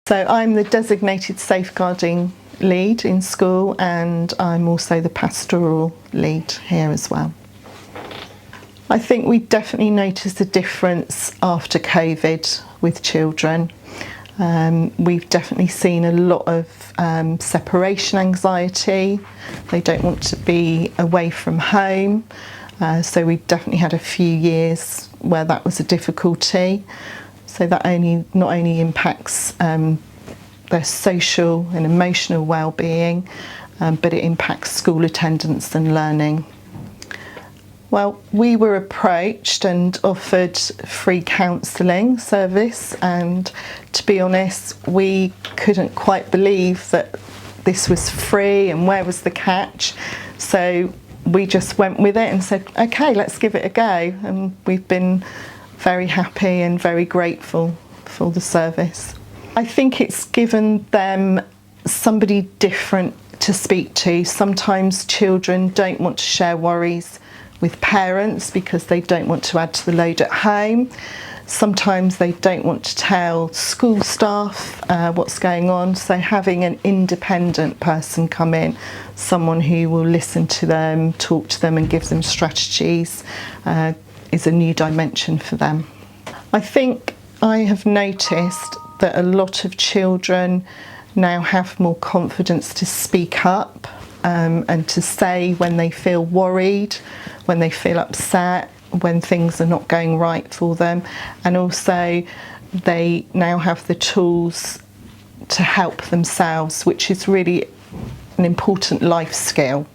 So I'm the designated safeguarding lead in school, and I'm also the pastoral lead here as well. I think we definitely noticed a difference after COVID with children. We've definitely seen a lot of separation anxiety. They don't want to be away from home. So we've definitely had a few years where that was a difficulty. So that not only impacts their social and emotional well-being, but it impacts school attendance and learning. Well, we were approached and offered free counselling service, and to be honest, we couldn't quite believe that this was free and where was the catch. So we just went with it and said, okay, let's give it a go, and we've been very happy and very grateful for the service. I think it's given them somebody different to speak to. Sometimes children don't want to share worries with parents because they don't want to add to the load at home. Sometimes they don't want to tell school staff what's going on, so having an independent person come in, someone who will listen to them, talk to them and give them strategies, is a new dimension for them. I think I have noticed that a lot of children now have more confidence to speak up and to say when they feel worried, when they feel upset, when things are not going right for them, and also they now have the tools to help themselves, which is really an important life skill,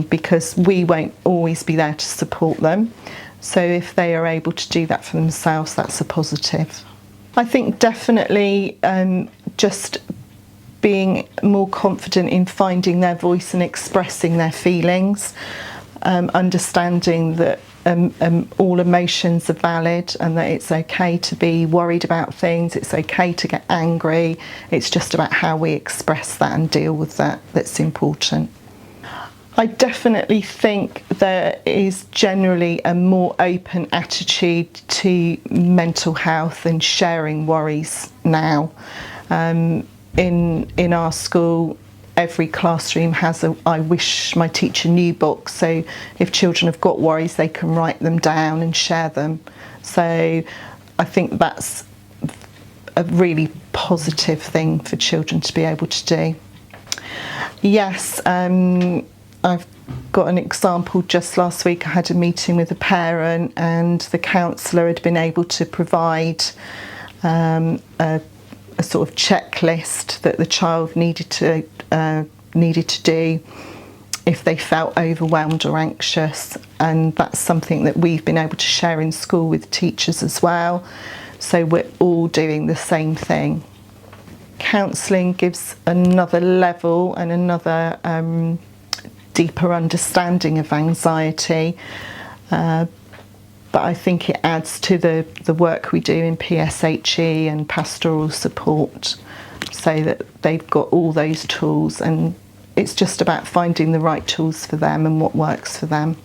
because we won't always be there to support them. So if they are able to do that for themselves, that's a positive. I think definitely just being more confident in finding their voice and expressing their feelings, understanding that all emotions are valid and that it's okay to be worried about things, it's okay to get angry, it's just about how we express that and deal with that that's important. I definitely think there is generally a more open attitude to mental health and sharing worries now. In our school, every classroom has a I wish my teacher knew box, so if children have got worries they can write them down and share them. So I think that's a really positive thing for children to be able to do. Yes, I've got an example. Just last week I had a meeting with a parent, and the counsellor had been able to provide a sort of checklist that the child needed to do if they felt overwhelmed or anxious, and that's something that we've been able to share in school with teachers as well. So we're all doing the same thing. Counselling gives another level and another deeper understanding of anxiety, but I think it adds to the work we do in PSHE and pastoral support, so that they've got all those tools, and it's just about finding the right tools for them and what works for them.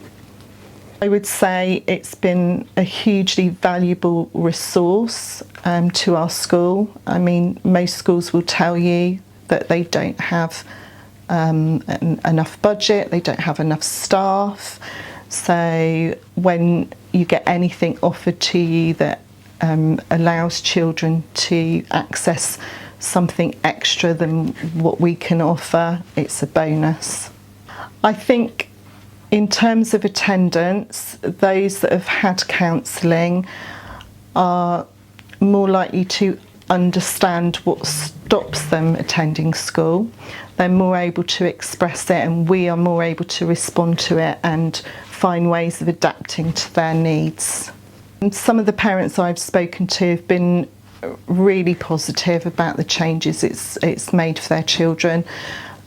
I would say it's been a hugely valuable resource to our school. I mean, most schools will tell you that they don't have enough budget, they don't have enough staff. So when you get anything offered to you that allows children to access something extra than what we can offer, it's a bonus. I think in terms of attendance, those that have had counselling are more likely to understand what stops them attending school. They're more able to express it, and we are more able to respond to it and find ways of adapting to their needs. And some of the parents I've spoken to have been really positive about the changes it's made for their children.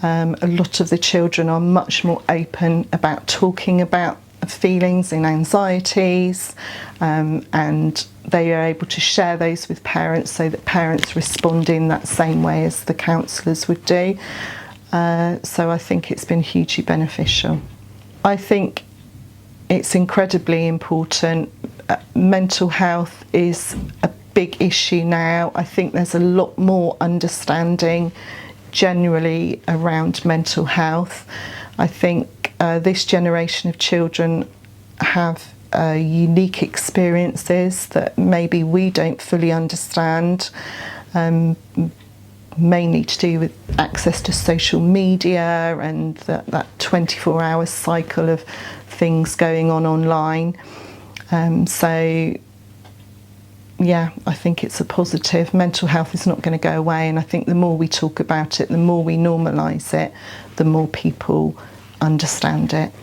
A lot of the children are much more open about talking about feelings and anxieties, and they are able to share those with parents, so that parents respond in that same way as the counsellors would do. So I think it's been hugely beneficial. I think it's incredibly important. Mental health is a big issue now. I think there's a lot more understanding generally around mental health. I think this generation of children have unique experiences that maybe we don't fully understand, mainly to do with access to social media and that 24-hour cycle of things going on online. So yeah, I think it's a positive. Mental health is not going to go away, and I think the more we talk about it, the more we normalise it, the more people understand it.